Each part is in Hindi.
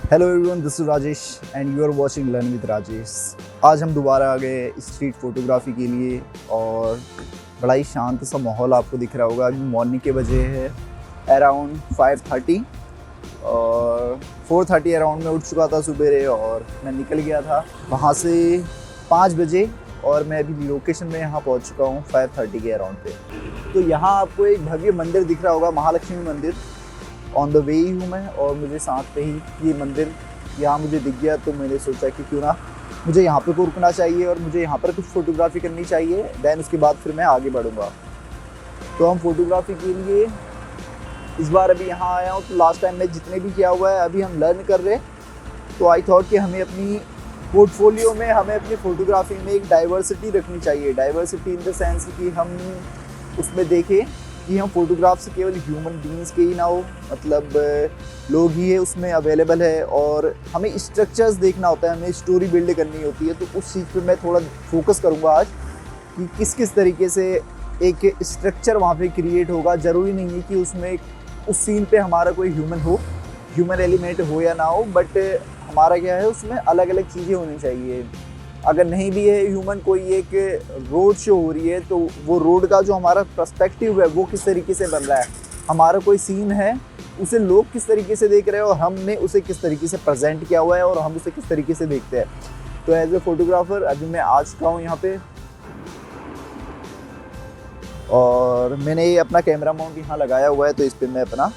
Hello everyone, this is Rajesh and you are watching learn with Rajesh. आज हम दोबारा आ गए स्ट्रीट फोटोग्राफी के लिए और बड़ा ही शांत सा माहौल आपको दिख रहा होगा। अभी मॉर्निंग के बजे है अराउंड 5:30 और 4:30 अराउंड में उठ चुका था सुबह और मैं निकल गया था वहाँ से 5 बजे और मैं अभी लोकेशन में यहाँ पहुँच चुका हूँ 5:30 के अराउंड पे। तो यहाँ आपको एक भव्य मंदिर दिख रहा होगा, महालक्ष्मी मंदिर। ऑन द वे ही हूँ मैं और मुझे साथ पे ही ये मंदिर यहाँ मुझे दिख गया, तो मैंने सोचा कि क्यों ना मुझे यहाँ पे को रुकना चाहिए और मुझे यहाँ पर कुछ फ़ोटोग्राफी करनी चाहिए। देन उसके बाद फिर मैं आगे बढ़ूँगा। तो हम फोटोग्राफी के लिए इस बार अभी यहाँ आया हूँ। तो लास्ट टाइम मैं जितने भी किया हुआ है अभी हम लर्न कर रहे, तो आई थॉट कि हमें अपनी पोर्टफोलियो में हमें अपनी फ़ोटोग्राफी में एक डाइवर्सिटी रखनी चाहिए। डाइवर्सिटी इन द सेंस कि हम उसमें देखें कि हम फोटोग्राफ्स केवल ह्यूमन बींग्स के ही ना हो, मतलब लोग ही है उसमें अवेलेबल है, और हमें स्ट्रक्चर्स देखना होता है, हमें स्टोरी बिल्ड करनी होती है। तो उस चीज़ पे मैं थोड़ा फोकस करूँगा आज कि किस किस तरीके से एक स्ट्रक्चर वहाँ पे क्रिएट होगा। ज़रूरी नहीं है कि उसमें उस सीन पे हमारा कोई ह्यूमन एलिमेंट हो या ना हो, बट हमारा क्या है उसमें अलग अलग चीज़ें होनी चाहिए। अगर नहीं भी है ह्यूमन, कोई एक रोड शो हो रही है तो वो रोड का जो हमारा पर्सपेक्टिव है वो किस तरीके से बन रहा है, हमारा कोई सीन है उसे लोग किस तरीके से देख रहे हैं और हमने उसे किस तरीके से प्रेजेंट किया हुआ है और हम उसे किस तरीके से देखते हैं। तो एज ए फोटोग्राफर अभी मैं आ चुका हूँ यहाँ पे और मैंने ये अपना कैमरा माउंट यहाँ लगाया हुआ है, तो इस पर मैं अपना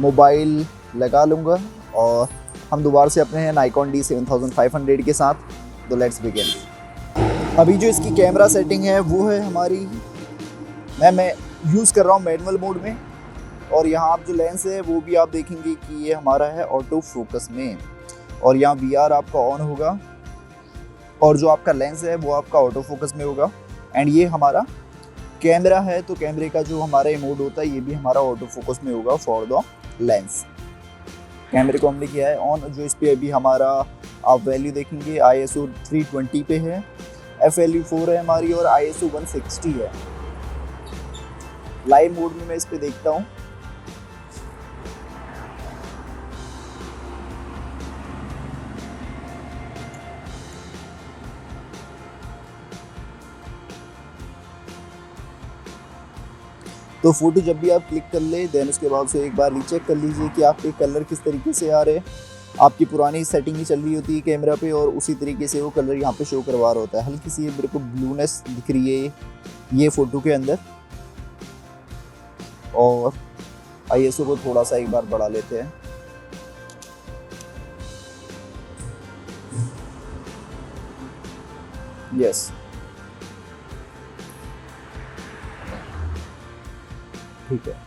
मोबाइल लगा लूँगा और हम दोबारा से अपने हैं नाइकॉन D7500 के साथ। तो लेट्स बिगिन। अभी जो इसकी कैमरा सेटिंग है वो है हमारी, मैं यूज़ कर रहा हूँ मैनुअल मोड में, और यहाँ आप जो लेंस है वो भी आप देखेंगे कि ये हमारा है ऑटो फोकस में, और यहाँ VR आपका ऑन होगा और जो आपका लेंस है वो आपका ऑटो फोकस में होगा। एंड ये हमारा कैमरा है, तो कैमरे का जो हमारा मोड होता है ये भी हमारा ऑटो फोकस में होगा फॉर द लेंस। कैमरे को हमने किया है ऑन। जो इस पर अभी हमारा आप वैल्यू देखेंगे ISO 320 पे है, FLU 4 है हमारी और ISO 160 है। लाइव मोड में मैं इस पे देखता हूँ। तो फोटो जब भी आप क्लिक कर ले देन उसके बाद उसे एक बार रीचेक कर लीजिए कि आपके कलर किस तरीके से आ रहे हैं। आपकी पुरानी सेटिंग ही चल रही होती है कैमरा पे और उसी तरीके से वो कलर यहाँ पे शो करवा रहा होता है। हल्की सी मेरे को ब्लूनेस दिख रही है ये फ़ोटो के अंदर, और ISO को थोड़ा सा एक बार बढ़ा लेते हैं। यस, ठीक है।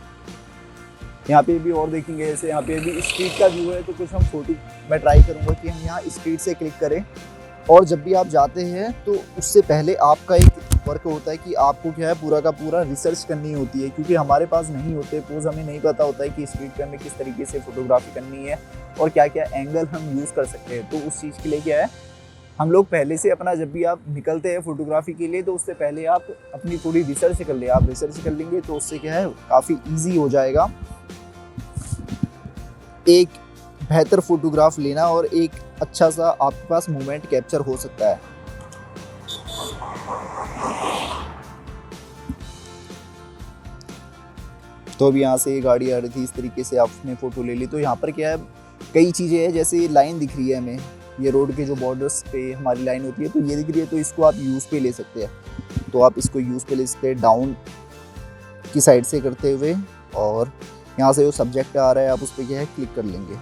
यहाँ पे भी और देखेंगे, जैसे यहाँ पे भी स्ट्रीट का व्यू है, तो कुछ हम फोटो मैं ट्राई करूँगा कि हम यहाँ स्ट्रीट से क्लिक करें। और जब भी आप जाते हैं तो उससे पहले आपका एक वर्क होता है कि आपको क्या है पूरा का पूरा रिसर्च करनी होती है, क्योंकि हमारे पास नहीं होते पोज, हमें नहीं पता होता है कि स्ट्रीट पे हमें किस तरीके से फोटोग्राफी करनी है और क्या क्या एंगल हम यूज़ कर सकते हैं। तो उस चीज़ के लिए क्या है, हम लोग पहले से अपना जब भी आप निकलते हैं फोटोग्राफी के लिए तो उससे पहले आप अपनी थोड़ी रिसर्च कर ले। आप रिसर्च कर लेंगे तो उससे क्या है काफ़ी ईजी हो जाएगा एक बेहतर फोटोग्राफ लेना और एक अच्छा सा आपके पास मोमेंट कैप्चर हो सकता है। तो अभी यहाँ से ये गाड़ी आ रही थी, इस तरीके से आपने फ़ोटो ले ली। तो यहाँ पर क्या है कई चीज़ें हैं, जैसे ये लाइन दिख रही है हमें, ये रोड के जो बॉर्डर्स पे हमारी लाइन होती है तो ये दिख रही है, तो इसको आप यूज़ पे ले सकते हैं। तो आप इसको यूज़ पे ले सकते हैं डाउन की साइड से करते हुए, और यहाँ से जो सब्जेक्ट आ रहा है आप उस पर क्या है क्लिक कर लेंगे।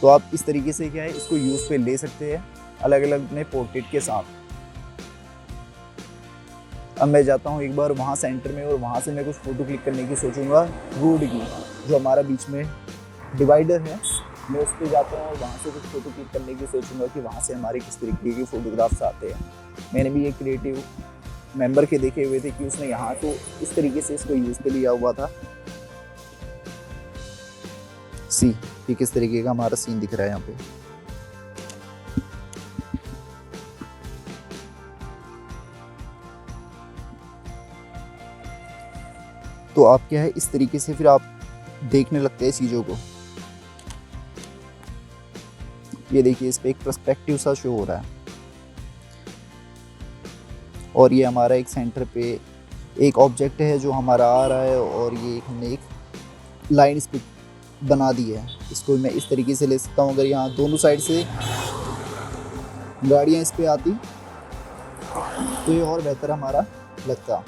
तो आप इस तरीके से क्या है इसको यूज़ पे ले सकते हैं अलग अलग अपने पोर्ट्रेट के साथ। अब मैं जाता हूँ एक बार वहाँ सेंटर में और वहाँ से मैं कुछ फ़ोटो क्लिक करने की सोचूंगा। रोड की जो हमारा बीच में डिवाइडर है मैं उस पर जाता हूँ और वहाँ से कुछ फ़ोटो क्लिक करने की सोचूंगा कि वहाँ से हमारे किस तरीके की फ़ोटोग्राफ्स आते हैं। मैंने भी एक क्रिएटिव मेंबर के देखे हुए थे कि उसने यहाँ तो इस तरीके से इसको यूज़ पे लिया हुआ था। सी कि किस तरीके का हमारा सीन दिख रहा है यहाँ पे। तो आप क्या है इस तरीके से फिर आप देखने लगते हैं चीज़ों को। ये देखिए इस पे एक पर्सपेक्टिव सा शो हो रहा है। और ये हमारा एक सेंटर पे एक ऑब्जेक्ट है जो हमारा आ रहा है, और ये हमने एक लाइन इस पे बना दी है। इसको मैं इस तरीके से ले सकता हूँ। अगर यहाँ दोनों साइड से गाड़ियाँ इस पे आती तो ये और बेहतर हमारा लगता।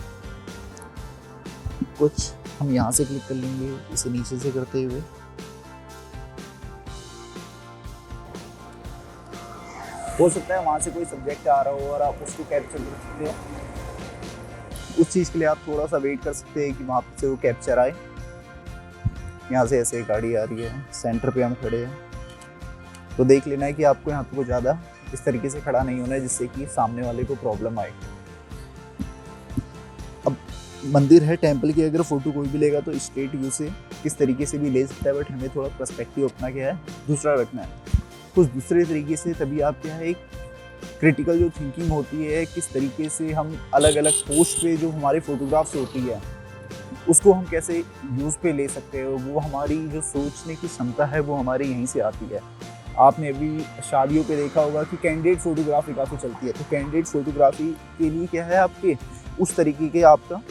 कुछ हम यहाँ से क्लिक कर लेंगे, इसे नीचे से करते हुए। हो सकता है वहाँ से कोई सब्जेक्ट आ रहा हो और आप उसको कैप्चर कर सकते हैं। उस चीज़ के लिए आप थोड़ा सा वेट कर सकते हैं कि वहाँ से वो कैप्चर आए। यहाँ से ऐसे गाड़ी आ रही है, सेंटर पे हम खड़े हैं, तो देख लेना है कि आपको यहाँ पे कुछ ज़्यादा इस तरीके से खड़ा नहीं होना है जिससे कि सामने वाले को प्रॉब्लम आए। अब मंदिर है, टेम्पल की अगर फ़ोटो कोई भी लेगा तो स्ट्रेट व्यू से किस तरीके से भी ले सकता है, बट हमें थोड़ा पर्सपेक्टिव अपना क्या है दूसरा रखना है, कुछ दूसरे तरीके से। तभी आप क्या है एक क्रिटिकल जो थिंकिंग होती है, किस तरीके से हम अलग अलग पोस्ट पे जो हमारे फोटोग्राफ्स होती है उसको हम कैसे यूज़ पे ले सकते हैं, वो हमारी जो सोचने की क्षमता है वो हमारी यहीं से आती है। आपने अभी शादियों पे देखा होगा कि कैंडिडेट फोटोग्राफी काफ़ी चलती है, तो कैंडिडेट फोटोग्राफी के लिए क्या है आपके उस तरीके के आपका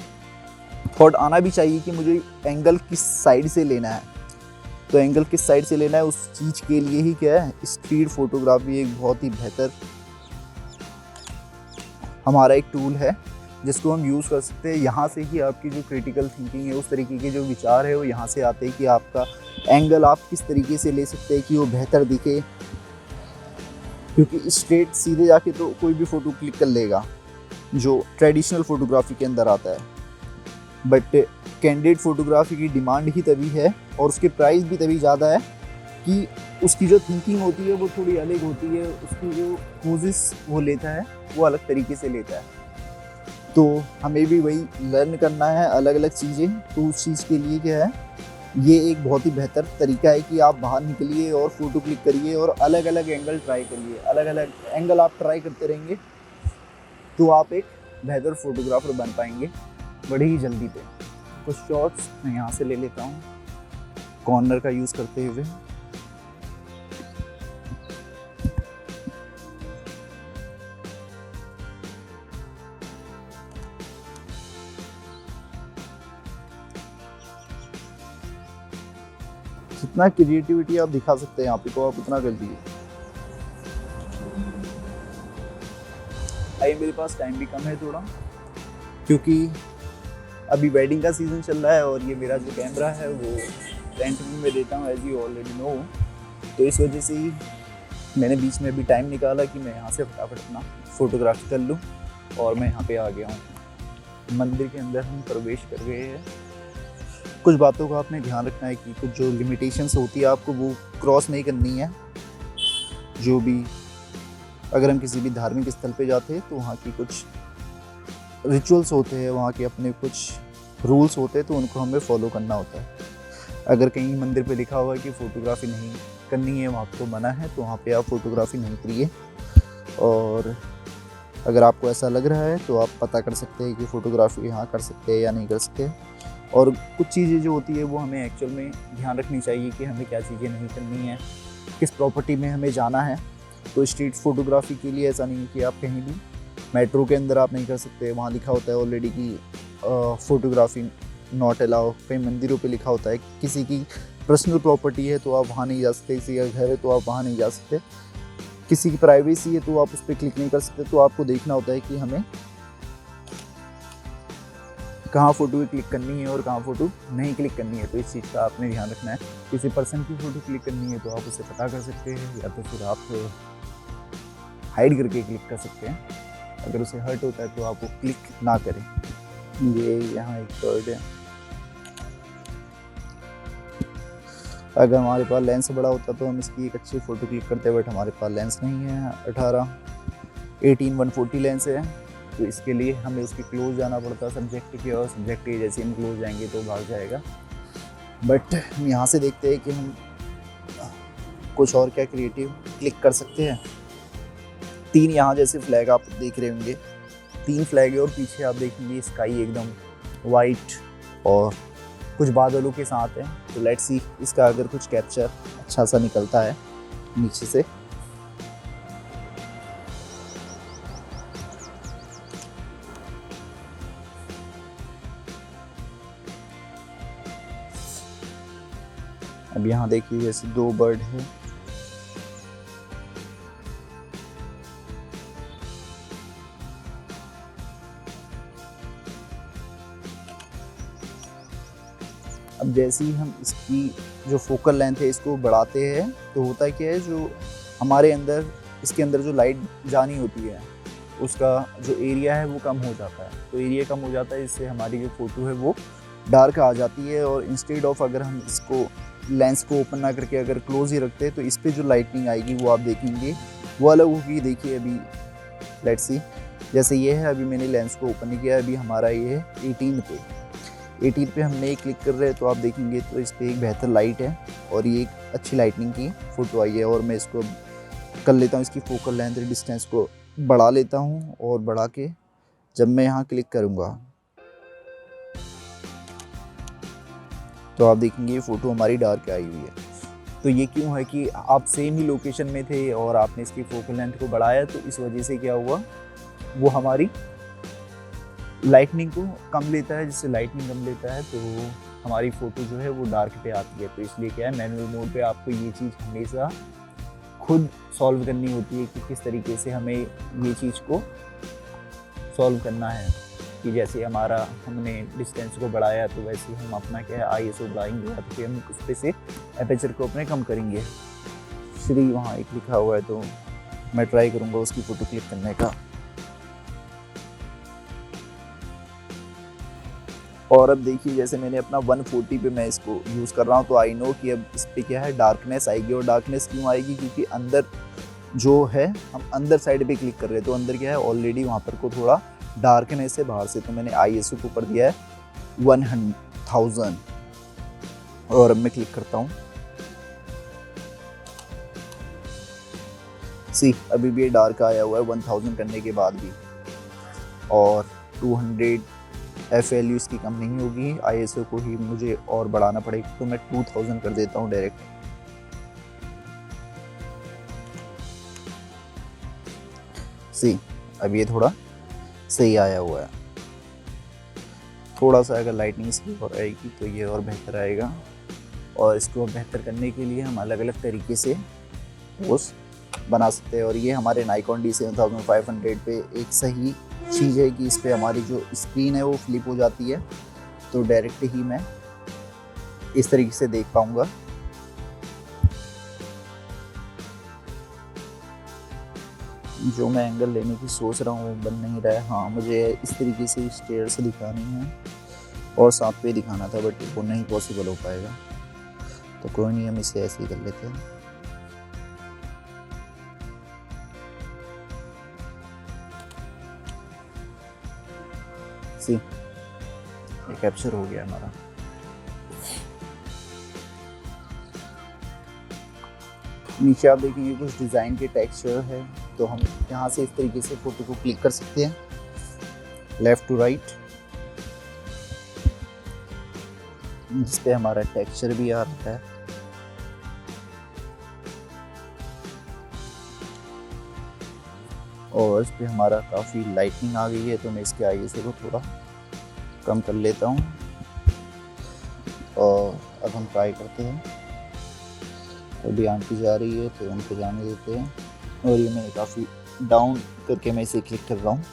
थॉट आना भी चाहिए कि मुझे एंगल किस साइड से लेना है। तो एंगल किस साइड से लेना है उस चीज़ के लिए ही क्या है स्ट्रीट फोटोग्राफी एक बहुत ही बेहतर हमारा एक टूल है जिसको हम यूज़ कर सकते हैं। यहाँ से ही आपकी जो क्रिटिकल थिंकिंग है, उस तरीके के जो विचार है वो यहाँ से आते हैं कि आपका एंगल आप किस तरीके से ले सकते हैं कि वो बेहतर दिखे। क्योंकि स्ट्रेट सीधे जाके तो कोई भी फ़ोटो क्लिक कर लेगा जो ट्रेडिशनल फोटोग्राफी के अंदर आता है, बट कैंडिडेट फोटोग्राफी की डिमांड ही तभी है और उसके प्राइस भी तभी ज़्यादा है कि उसकी जो थिंकिंग होती है वो थोड़ी अलग होती है, उसकी जो कोशिश वो लेता है वो अलग तरीके से लेता है। तो हमें भी वही लर्न करना है अलग अलग चीज़ें। तो उस चीज़ के लिए क्या है ये एक बहुत ही बेहतर तरीका है कि आप बाहर निकलिए और फ़ोटो क्लिक करिए और अलग अलग एंगल ट्राई करिए। अलग अलग एंगल आप ट्राई करते रहेंगे तो आप एक बेहतर फोटोग्राफर बन पाएंगे बड़ी ही जल्दी पे। कुछ शॉट्स मैं यहाँ से ले लेता हूँ कॉर्नर का यूज़ करते हुए। जितना क्रिएटिविटी आप दिखा सकते हैं यहाँ पे तो आप उतना कर दीजिए। भाई मेरे पास टाइम भी कम है थोड़ा, क्योंकि अभी वेडिंग का सीज़न चल रहा है और ये मेरा जो कैमरा है वो रेंट में मैं देता हूँ एज यू ऑलरेडी नो। तो इस वजह से ही मैंने बीच में भी टाइम निकाला कि मैं यहाँ से फटाफट अपना फ़ोटोग्राफी कर लूँ और मैं यहाँ पे आ गया हूँ। मंदिर के अंदर हम प्रवेश कर गए हैं। कुछ बातों का आपने ध्यान रखना है कि कुछ जो लिमिटेशंस होती है आपको वो क्रॉस नहीं करनी है। जो भी अगर हम किसी भी धार्मिक स्थल पे जाते हैं तो वहाँ की कुछ रिचुअल्स होते हैं, वहाँ के अपने कुछ रूल्स होते हैं तो उनको हमें फॉलो करना होता है। अगर कहीं मंदिर पे लिखा हुआ है कि फ़ोटोग्राफी नहीं करनी है, वहाँ तो मना है, तो वहाँ पे आप फ़ोटोग्राफी नहीं करिए। और अगर आपको ऐसा लग रहा है तो आप पता कर सकते हैं कि फ़ोटोग्राफी यहाँ कर सकते हैं या नहीं कर सकते। और कुछ चीज़ें जो होती है वो हमें एक्चुअल में ध्यान रखनी चाहिए कि हमें क्या चीज़ें नहीं करनी है, किस प्रॉपर्टी में हमें जाना है। तो स्ट्रीट फोटोग्राफी के लिए ऐसा नहीं है कि आप कहीं भी मेट्रो के अंदर आप नहीं कर सकते, वहाँ लिखा होता है ऑलरेडी कि फ़ोटोग्राफी नॉट अलाउ। कई मंदिरों पे लिखा होता है कि किसी की पर्सनल प्रॉपर्टी है तो आप वहाँ नहीं जा सकते, किसी का घर है तो आप वहाँ नहीं जा सकते, किसी की प्राइवेसी है तो आप उस पर क्लिक नहीं कर सकते। तो आपको देखना होता है कि हमें कहाँ फ़ोटो क्लिक करनी है और कहाँ फ़ोटो नहीं क्लिक करनी है। तो इस चीज़ का आपने ध्यान रखना है। किसी पर्सन की फ़ोटो क्लिक करनी है तो आप उसे पता कर सकते हैं, या तो फिर आप हाइड करके क्लिक कर सकते हैं। अगर उसे हर्ट होता है तो आप वो क्लिक ना करें। ये यहाँ एक बर्ड है। अगर हमारे पास लेंस बड़ा होता तो हम इसकी एक अच्छी फ़ोटो क्लिक करते, बट हमारे पास लेंस नहीं है। 18-140 लेंस है, तो इसके लिए हमें उसके क्लोज जाना पड़ता है सब्जेक्ट के, और सब्जेक्ट के जैसे हम क्लोज जाएंगे तो भाग जाएगा। बट हम यहाँ से देखते हैं कि हम कुछ और क्या क्रिएटिव क्लिक कर सकते हैं। 3 यहाँ जैसे फ्लैग आप देख रहे होंगे, 3 फ्लैग है और पीछे आप देखेंगे स्काई एकदम वाइट और कुछ बादलों के साथ है। तो लेट्स सी इसका अगर कुछ कैप्चर अच्छा सा निकलता है नीचे से अब यहाँ देखिए जैसे 2 बर्ड है। अब जैसे ही हम इसकी जो फोकल लेंथ है इसको बढ़ाते हैं तो होता है क्या है, जो हमारे अंदर इसके अंदर जो लाइट जानी होती है उसका जो एरिया है वो कम हो जाता है। तो एरिया कम हो जाता है, इससे हमारी जो फ़ोटो है वो डार्क आ जाती है। और इंस्टेड ऑफ अगर हम इसको लेंस को ओपन ना करके अगर क्लोज ही रखते हैं तो इस पे जो लाइटनिंग आएगी वो आप देखेंगे वो अलग होगी। देखिए अभी लेट्स सी, जैसे ये है, अभी मैंने लेंस को ओपन नहीं किया, अभी हमारा ये है 18 पे हमने क्लिक कर रहे हैं तो आप देखेंगे तो इस पर एक बेहतर लाइट है और ये एक अच्छी लाइटनिंग की फ़ोटो आई है। और मैं इसको कर लेता हूँ, इसकी फोकल लेंथ डिस्टेंस को बढ़ा लेता हूँ और बढ़ा के जब मैं यहाँ क्लिक करूँगा तो आप देखेंगे ये फ़ोटो हमारी डार्क आई हुई है। तो ये क्यों है कि आप सेम ही लोकेशन में थे और आपने इसकी फोकल लेंथ को बढ़ाया, तो इस वजह से क्या हुआ, वो हमारी लाइटनिंग को कम लेता है। जिससे लाइटनिंग कम लेता है तो हमारी फ़ोटो जो है वो डार्क पे आती है। तो इसलिए क्या है, मैनुअल मोड पे आपको ये चीज़ हमेशा खुद सॉल्व करनी होती है कि किस तरीके से हमें ये चीज़ को सॉल्व करना है। कि जैसे हमारा हमने डिस्टेंस को बढ़ाया तो वैसे हम अपना क्या है ISO बढ़ाएंगे या तो फिर हम उस पे से एपेचर को अपने कम करेंगे। श्री वहाँ एक लिखा हुआ है तो मैं ट्राई करूँगा उसकी फ़ोटो क्लिक करने का। और अब देखिए जैसे मैंने अपना 140 पे मैं इसको यूज़ कर रहा हूँ तो आई नो कि अब इस पर क्या है, डार्कनेस आएगी। और डार्कनेस क्यों आएगी, क्योंकि अंदर जो है हम अंदर साइड पे क्लिक कर रहे हैं तो अंदर क्या है ऑलरेडी वहाँ पर को थोड़ा डार्कनेस है बाहर से। तो मैंने ISO को ऊपर दिया है 1000 और अब मैं क्लिक करता हूँ। सी अभी भी ये डार्क आया हुआ है 1000 करने के बाद भी। और 200 FLU इसकी कम नहीं होगी, ISO को ही मुझे और बढ़ाना पड़ेगा तो मैं 2000 कर देता हूँ डायरेक्ट। सी अब ये थोड़ा सही आया हुआ है। थोड़ा सा अगर लाइटनिंग इसकी और आएगी तो ये और बेहतर आएगा। और इसको बेहतर करने के लिए हम अलग अलग तरीके से पोस्ट बना सकते हैं। और ये हमारे Nikon D7500 पे एक सही चीज़ है कि इस पर हमारी जो स्क्रीन है वो फ्लिप हो जाती है तो डायरेक्ट ही मैं इस तरीके से देख पाऊँगा। जो मैं एंगल लेने की सोच रहा हूँ वो बन नहीं रहा है। हाँ, मुझे इस तरीके से स्टेयर से दिखानी है और साथ पे दिखाना था बट वो नहीं पॉसिबल हो पाएगा। तो कोई नहीं, हम इसे ऐसे ही कर लेते हैं। सी ये कैप्चर हो गया हमारा। नीचे आप देखेंगे कुछ डिज़ाइन के टेक्सचर है तो हम यहाँ से इस तरीके से फ़ोटो को क्लिक कर सकते हैं लेफ़्ट टू राइट, जिस पे हमारा टेक्सचर भी आ रहा है। और इस पे हमारा काफ़ी लाइटनिंग आ गई है तो मैं इसके ISO को थोड़ा कम कर लेता हूँ। और अब हम ट्राई करते हैं। अभी आंटी जा रही है तो उनको जाने देते हैं। और ये मैं काफ़ी डाउन करके मैं इसे क्लिक कर रहा हूँ।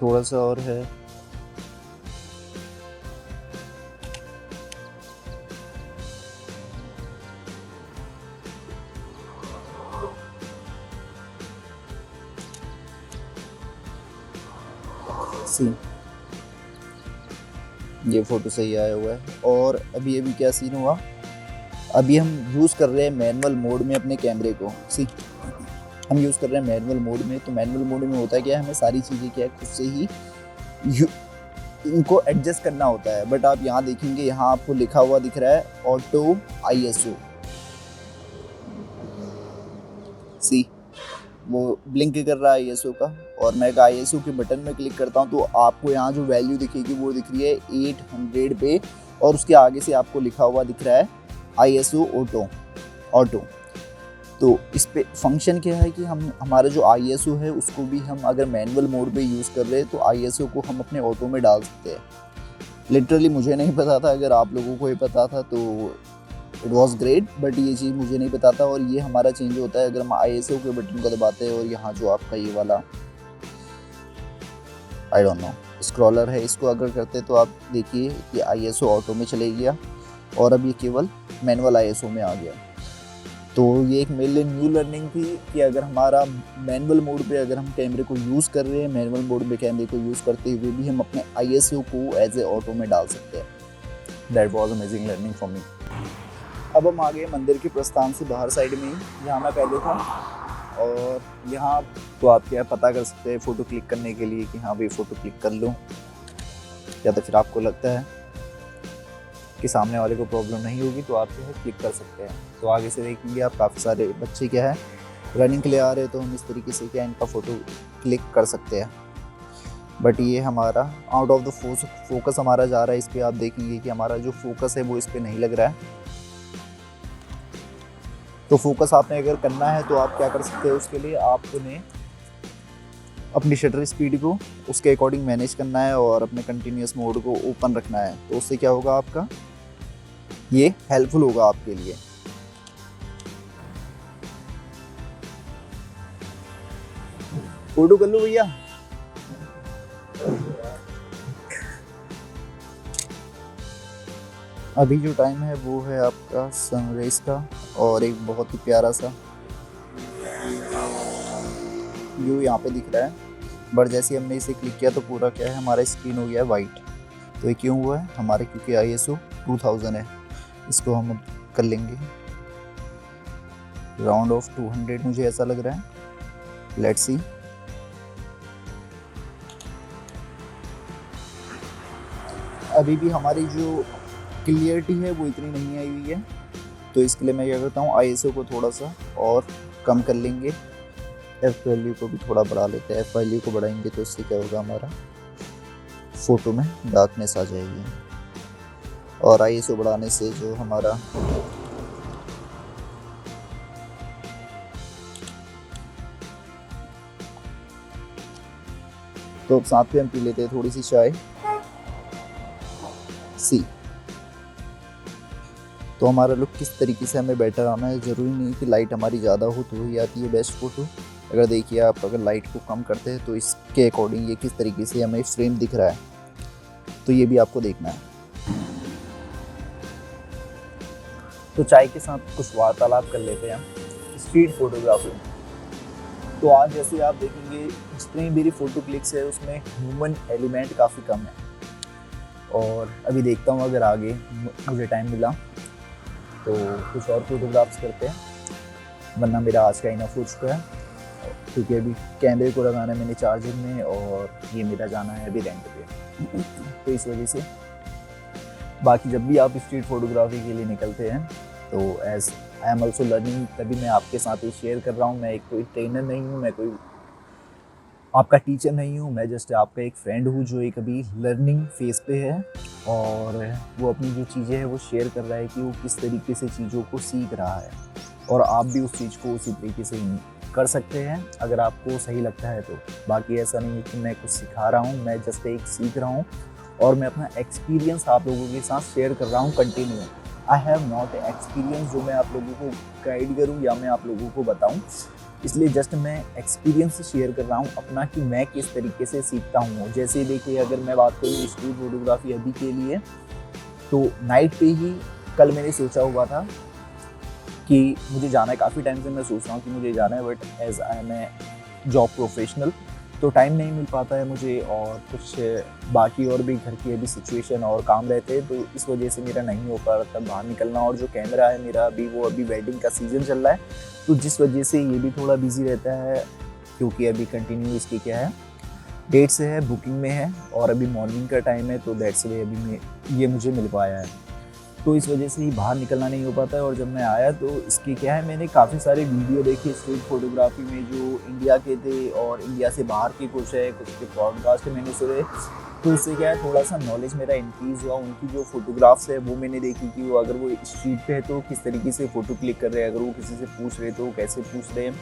थोड़ा सा और है। सी ये फ़ोटो सही आया हुआ है। और अभी क्या सीन हुआ, अभी हम यूज़ कर रहे हैं मैनुअल मोड में अपने कैमरे को। सी हम यूज़ कर रहे हैं मैनुअल मोड में। तो मैनुअल मोड में होता है क्या है, हमें सारी चीज़ें क्या है खुद से ही इनको एडजस्ट करना होता है। बट आप यहाँ देखेंगे, यहाँ आपको लिखा हुआ दिख रहा है ऑटो ISO। सी वो ब्लिंक कर रहा है ISO का। और मैं ISO के बटन में क्लिक करता हूँ तो आपको यहाँ जो वैल्यू दिखेगी वो दिख रही है 800 पे। और उसके आगे से आपको लिखा हुआ दिख रहा है ISO ऑटो। तो इस पे फंक्शन क्या है कि हम हमारा जो ISO है उसको भी हम अगर मैनुअल मोड पे यूज़ कर रहे हैं तो ISO को हम अपने ऑटो में डाल सकते हैं। लिटरली मुझे नहीं पता था, अगर आप लोगों को ये पता था तो इट वॉज ग्रेट, बट ये चीज़ मुझे नहीं पता था। और ये हमारा चेंज होता है अगर हम ISO के बटन को दबाते हैं और यहाँ जो आपका ये वाला आई डोंट नो स्क्रॉलर है इसको अगर करते तो आप देखिए कि ISO ऑटो में चले गया और अब ये केवल मैनुअल ISO में आ गया। तो ये एक मेरे लिए न्यू लर्निंग थी कि अगर हमारा मैनुअल मोड पे अगर हम कैमरे को यूज़ कर रहे हैं, मैनुअल मोड पे कैमरे को यूज़ करते हुए भी हम अपने ISO को एज ए ऑटो में डाल सकते हैं। That was amazing learning for me. अब हम आ गए मंदिर के प्रस्थान से बाहर साइड में ही, जहाँ मैं पहले था। और यहाँ तो आप क्या पता कर सकते हैं फ़ोटो क्लिक करने के लिए कि हाँ भाई फ़ोटो क्लिक कर लूँ, या तो फिर आपको लगता है कि सामने वाले को प्रॉब्लम नहीं होगी तो आप जो है क्लिक कर सकते हैं। तो आगे से देखेंगे आप काफ़ी सारे बच्चे क्या है रनिंग के लिए आ रहे हैं, तो हम इस तरीके से क्या इनका फ़ोटो क्लिक कर सकते हैं। बट ये हमारा आउट ऑफ द फोकस हमारा जा रहा है। इस पर आप देखेंगे कि हमारा जो फोकस है वो इस पर नहीं लग रहा है। तो फोकस आपने अगर करना है तो आप क्या कर सकते हैं, उसके लिए आपने अपनी शटर स्पीड को उसके अकॉर्डिंग मैनेज करना है और अपने कंटिन्यूस मोड को ओपन रखना है। तो उससे क्या होगा, आपका ये हेल्पफुल होगा आपके लिए। फोटो कर लो भैया। अभी जो टाइम है वो है आपका सनराइज का और एक बहुत ही प्यारा सा व्यू यहाँ पे दिख रहा है। बट जैसे हमने इसे क्लिक किया तो पूरा क्या है हमारा स्क्रीन हो गया है वाइट। तो ये क्यों हुआ है, हमारे क्योंकि ISO 2000 है। इसको हम अब कर लेंगे राउंड ऑफ 200, मुझे ऐसा लग रहा है। Let's see. अभी भी हमारी जो क्लियरिटी है वो इतनी नहीं आई हुई है, तो इसके लिए मैं क्या करता हूँ ISO को थोड़ा सा और कम कर लेंगे। F वैल्यू को भी थोड़ा बढ़ा लेते हैं। F वैल्यू को बढ़ाएंगे तो इससे क्या होगा, हमारा फ़ोटो में डार्कनेस आ जाएगी। और ISO बढ़ाने से जो हमारा तो साथ में हम पी लेते हैं थोड़ी सी चाय सी। तो हमारा लुक किस तरीके से हमें बेटर आना है, ज़रूरी नहीं कि लाइट हमारी ज़्यादा हो तो ही आती है बेस्ट फ़ोटो। अगर देखिए आप अगर लाइट को कम करते हैं तो इसके अकॉर्डिंग ये किस तरीके से हमें फ्रेम दिख रहा है, तो ये भी आपको देखना है। तो चाय के साथ कुछ वार्तालाप कर लेते हैं स्ट्रीट फोटोग्राफी। तो आज जैसे आप देखेंगे जितनी मेरी फ़ोटो क्लिक्स है उसमें ह्यूमन एलिमेंट काफ़ी कम है। और अभी देखता हूँ अगर आगे मुझे टाइम मिला तो कुछ और फोटोग्राफ्स करते हैं, वरना मेरा आज का इनफ हो चुका है। क्योंकि अभी कैमरे को लगाना है मैंने चार्जर में और ये मेरा जाना है अभी रेंट पे। तो इस वजह से बाकी जब भी आप स्ट्रीट फोटोग्राफी के लिए निकलते हैं तो as I am also learning, तभी मैं आपके साथ ये शेयर कर रहा हूँ। मैं एक कोई ट्रेनर नहीं हूँ, मैं कोई आपका टीचर नहीं हूँ, मैं जस्ट आपका एक फ्रेंड हूँ जो एक अभी लर्निंग फेज पे है और वो अपनी जो चीज़ें हैं वो शेयर कर रहा है कि वो किस तरीके से चीज़ों को सीख रहा है। और आप भी उस चीज़ को उसी तरीके से कर सकते हैं अगर आपको सही लगता है तो। बाकी ऐसा नहीं है कि मैं कुछ सिखा रहा हूँ, मैं जस्ट एक सीख रहा हूँ और मैं अपना एक्सपीरियंस आप लोगों के साथ शेयर कर रहा हूँ continue. I have not experience जो मैं आप लोगों को गाइड करूँ या मैं आप लोगों को बताऊँ, इसलिए जस्ट मैं एक्सपीरियंस शेयर कर रहा हूँ अपना कि मैं किस तरीके से सीखता हूँ। जैसे देखिए अगर मैं बात करूँ स्ट्रीट फोटोग्राफी अभी के लिए, तो नाइट पे ही कल मैंने सोचा हुआ था कि मुझे जाना है। काफ़ी टाइम से मैं सोच रहा हूँ कि मुझे जाना है, but as I am a job professional तो टाइम नहीं मिल पाता है मुझे और कुछ बाकी और भी घर की अभी सिचुएशन और काम रहते हैं, तो इस वजह से मेरा नहीं हो पा रहा था बाहर निकलना। और जो कैमरा है मेरा अभी वो अभी वेडिंग का सीज़न चल रहा है, तो जिस वजह से ये भी थोड़ा बिजी रहता है क्योंकि अभी कंटिन्यू इसकी क्या है डेट से है, बुकिंग में है और अभी मॉर्निंग का टाइम है, तो दैट्स वे अभी ये मुझे मिल पाया है। तो इस वजह से ही बाहर निकलना नहीं हो पाता है। और जब मैं आया तो इसकी क्या है, मैंने काफ़ी सारे वीडियो देखे स्ट्रीट फोटोग्राफी में जो इंडिया के थे और इंडिया से बाहर के कुछ है, कुछ के पॉडकास्ट मैंने सुने। तो उससे क्या है, थोड़ा सा नॉलेज मेरा इंक्रीज़ हुआ। उनकी जो फ़ोटोग्राफ्स है वो मैंने देखी कि वो अगर वो स्ट्रीट पे है तो किस तरीके से फ़ोटो क्लिक कर रहे हैं, अगर वो किसी से पूछ रहे तो वो कैसे पूछ रहे हैं,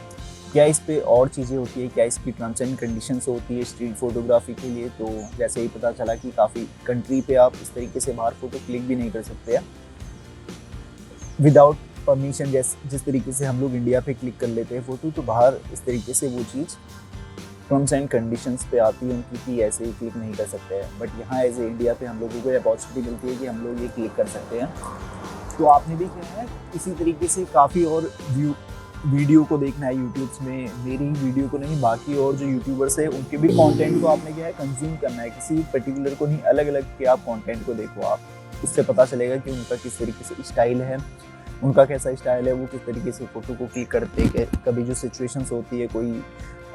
क्या इस पे और चीज़ें होती है, क्या इसकी टर्म्स एंड कंडीशंस होती है स्ट्रीट फ़ोटोग्राफी के लिए। तो जैसे ही पता चला कि काफ़ी कंट्री पे आप इस तरीके से बाहर फ़ोटो क्लिक भी नहीं कर सकते हैं विदाउट परमिशन, जिस तरीके से हम लोग इंडिया पे क्लिक कर लेते हैं फ़ोटो, तो बाहर इस तरीके से वो चीज़ टर्म्स एंड कंडीशंस पे आती है उनकी कि ऐसे ही क्लिक नहीं कर सकते हैं। बट यहाँ एज ए इंडिया पे हम लोगों को अपॉर्चुनिटी मिलती है कि हम लोग ये क्लिक कर सकते हैं। तो आपने भी क्या है इसी तरीके से काफ़ी और वीडियो को देखना है यूट्यूब्स में, मेरी वीडियो को नहीं, बाकी और जो यूट्यूबर्स है उनके भी कंटेंट को आपने क्या है कंज्यूम करना है, किसी पर्टिकुलर को नहीं, अलग अलग के आप कंटेंट को देखो। आप उससे पता चलेगा कि उनका किस तरीके से स्टाइल है, उनका कैसा स्टाइल है, वो किस तरीके से फ़ोटो को क्लिक करते हैं। कभी जो सिचुएशंस होती है, कोई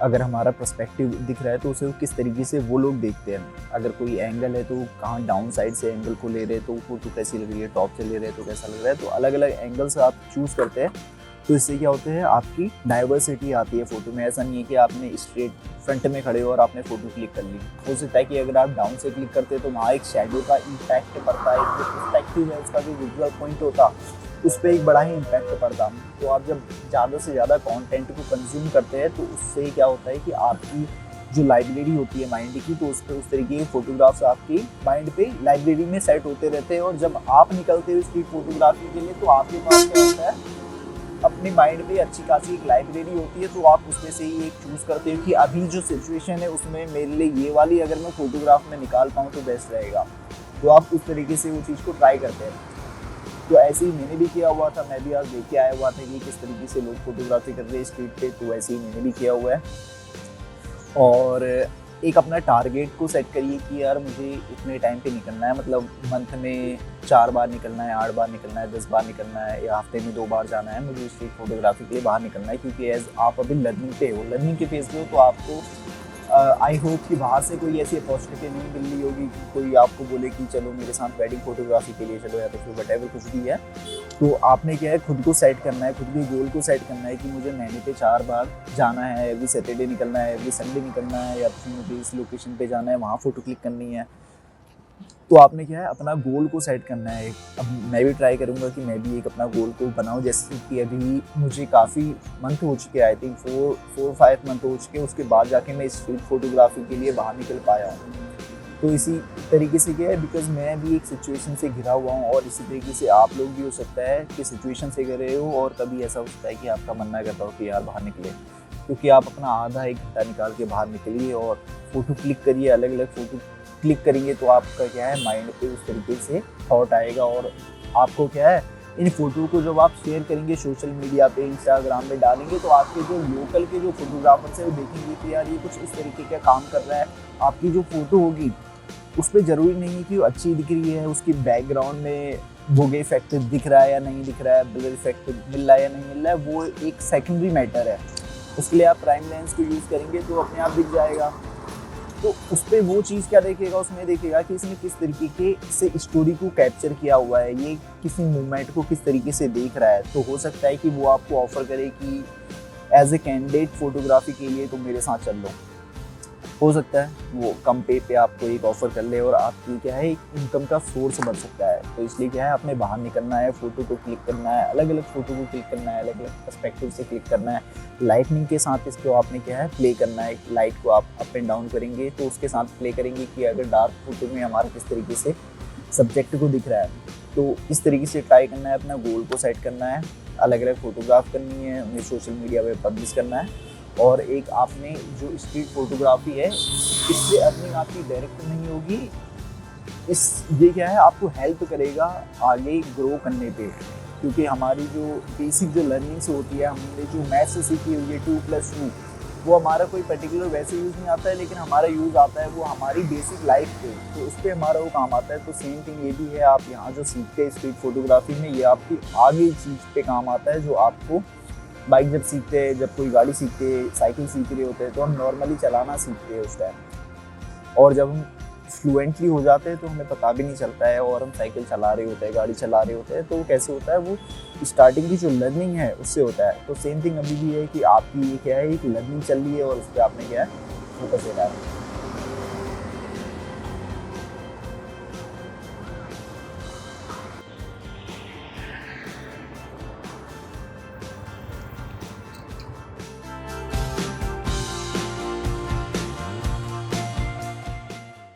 अगर हमारा पर्सपेक्टिव दिख रहा है तो उसे किस तरीके से वो लोग देखते हैं, अगर कोई एंगल है तो कहाँ डाउन साइड से एंगल को ले रहे हैं तो फोटो कैसी लग रही है, टॉप से ले रहे हैं तो कैसा लग रहा है। तो अलग अलग एंगल्स आप चूज़ करते हैं, तो इससे क्या होता है आपकी डाइवर्सिटी आती है फ़ोटो में। ऐसा नहीं है कि आपने स्ट्रेट फ्रंट में खड़े हो और आपने फ़ोटो क्लिक कर ली। हो सकता है कि अगर आप डाउन से क्लिक करते हैं तो वहाँ एक शैडो का इम्पैक्ट पड़ता है, जो पर्सपेक्टिव है उसका जो विजुअल पॉइंट होता उस पर एक बड़ा ही इम्पैक्ट पड़ता। तो आप जब ज़्यादा से ज़्यादा कंटेंट को कंज्यूम करते हैं तो उससे क्या होता है कि आपकी जो लाइब्रेरी होती है माइंड की, तो उस पर उस तरीके के फोटोग्राफ्स आपकी माइंड पे लाइब्रेरी में सेट होते रहते हैं। और जब आप निकलते हो स्ट्रीट फोटोग्राफी के लिए तो आपके पास क्या होता है, अपने माइंड में अच्छी खासी एक लाइब्रेरी होती है। तो आप उसमें से ही एक चूज़ करते हो कि अभी जो सिचुएशन है उसमें मेरे लिए ये वाली अगर मैं फोटोग्राफ में निकाल पाऊँ तो बेस्ट रहेगा। तो आप उस तरीके से वो चीज़ को ट्राई करते हैं। तो ऐसे ही मैंने भी किया हुआ था, मैं भी आज देख के आया हुआ था कि किस तरीके से लोग फोटोग्राफी कर रहे हैं स्ट्रीट पे, तो वैसे ही मैंने भी किया हुआ है। और एक अपना टारगेट को सेट करिए कि यार मुझे इतने टाइम पे निकलना है, मतलब मंथ में 4 बार निकलना है, 8 बार निकलना है, 10 बार निकलना है, या हफ्ते में 2 बार जाना है, मुझे स्ट्रीट फोटोग्राफी के लिए बाहर निकलना है। क्योंकि एज आप अभी लर्निंग पे हो, लर्निंग के फेज पे हो, तो आपको आई होप कि बाहर से कोई ऐसी अपॉर्चुनिटी नहीं मिल रही होगी कि कोई आपको बोले कि चलो मेरे साथ वेडिंग फोटोग्राफी के लिए चलो, या तो फिर वटेवर कुछ भी है। तो आपने क्या है खुद को सेट करना है, खुद के गोल को सेट करना है कि मुझे महीने पे 4 बार जाना है, एवरी सैटरडे निकलना है, एवरी संडे निकलना है, या फिर मुझे इस लोकेशन पे जाना है, वहाँ फ़ोटो क्लिक करनी है। तो आपने क्या है अपना गोल को सेट करना है। अब मैं भी ट्राई करूँगा कि मैं भी एक अपना गोल को बनाऊँ। जैसे कि अभी मुझे काफ़ी मंथ हो चुके, आई थिंक 4-5 मंथ हो चुके, उसके बाद जाके मैं स्ट्रीट फोटोग्राफी के लिए बाहर निकल पाया हूँ। तो इसी तरीके से क्या है, बिकॉज मैं भी एक सिचुएशन से घिरा हुआ हूँ, और इसी तरीके से आप लोग भी हो सकता है कि सिचुएशन से घिरे हो, और कभी ऐसा हो सकता है कि आपका मन ना करता हो कि यार बाहर निकले, क्योंकि आप अपना आधा 1 घंटा निकाल के बाहर निकलिए और फ़ोटो क्लिक करिए। अलग अलग फ़ोटो क्लिक करेंगे तो आपका क्या है माइंड पे उस तरीके से थॉट आएगा, और आपको क्या है इन फ़ोटो को जब आप शेयर करेंगे सोशल मीडिया पे, इंस्टाग्राम पे डालेंगे, तो आपके जो लोकल के जो फोटोग्राफर्स है वो देखेंगे कि यार ये कुछ इस तरीके का काम कर रहा है। आपकी जो फ़ोटो होगी उस पर ज़रूरी नहीं है कि वो अच्छी दिख रही है, उसकी बैकग्राउंड में बोगे इफेक्ट दिख रहा है या नहीं दिख रहा है, ब्लर इफेक्ट मिल रहा है या नहीं मिल रहा है, वो एक सेकेंडरी मैटर है। उसके लिए आप प्राइम लेंस को यूज़ करेंगे तो अपने आप दिख जाएगा। तो उस पर वो चीज़ क्या देखेगा, उसमें देखेगा कि इसने किस तरीके के से स्टोरी को कैप्चर किया हुआ है, ये किसी मूवमेंट को किस तरीके से देख रहा है। तो हो सकता है कि वो आपको ऑफर करे कि एज ए कैंडिडेट फोटोग्राफी के लिए तो मेरे साथ चल लो। हो सकता है वो कम पे आपको एक ऑफ़र कर ले, और आपकी क्या है एक इनकम का सोर्स बन सकता है। तो इसलिए क्या है आपने बाहर निकलना है, फ़ोटो को क्लिक करना है, अलग अलग फ़ोटो को क्लिक करना है, अलग अलग पर्सपेक्टिव से क्लिक करना है। लाइटनिंग के साथ इसको आपने क्या है प्ले करना है। लाइट को आप अप एंड डाउन करेंगे तो उसके साथ प्ले करेंगे कि अगर डार्क फ़ोटो में हमारा किस तरीके से सब्जेक्ट को दिख रहा है। तो इस तरीके से ट्राई करना है, अपना गोल को सेट करना है, अलग अलग फ़ोटोग्राफ करनी है, उन्हें सोशल मीडिया पे पब्लिश करना है। और एक आपने जो स्ट्रीट फोटोग्राफी है इससे अर्निंग आपकी डायरेक्ट नहीं होगी, ये क्या है आपको हेल्प करेगा आगे ग्रो करने पे। क्योंकि हमारी जो बेसिक जो लर्निंग्स होती है, हमने जो मैथ्स से सीखी हुई है 2+2, वो हमारा कोई पर्टिकुलर वैसे यूज़ नहीं आता है, लेकिन हमारा यूज़ आता है वो हमारी बेसिक लाइफ पे, तो उस पर हमारा वो काम आता है। तो सेम थिंग ये भी है, आप यहाँ जो सीखते हैं स्ट्रीट फोटोग्राफी में, ये आपकी आगे चीज़ पे काम आता है। जो आपको बाइक जब सीखते हैं, जब कोई गाड़ी सीखते हैं, साइकिल सीख रहे होते हैं, तो हम नॉर्मली चलाना सीखते हैं उस टाइम, और जब हम फ्लुएंटली हो जाते हैं तो हमें पता भी नहीं चलता है, और हम साइकिल चला रहे होते हैं, गाड़ी चला रहे होते हैं। तो कैसे होता है वो स्टार्टिंग की जो लर्निंग है उससे होता है। तो सेम थिंग अभी भी है कि आपकी ये क्या है एक लर्निंग चल रही है, और उस पर आपने क्या है फोकस देना है।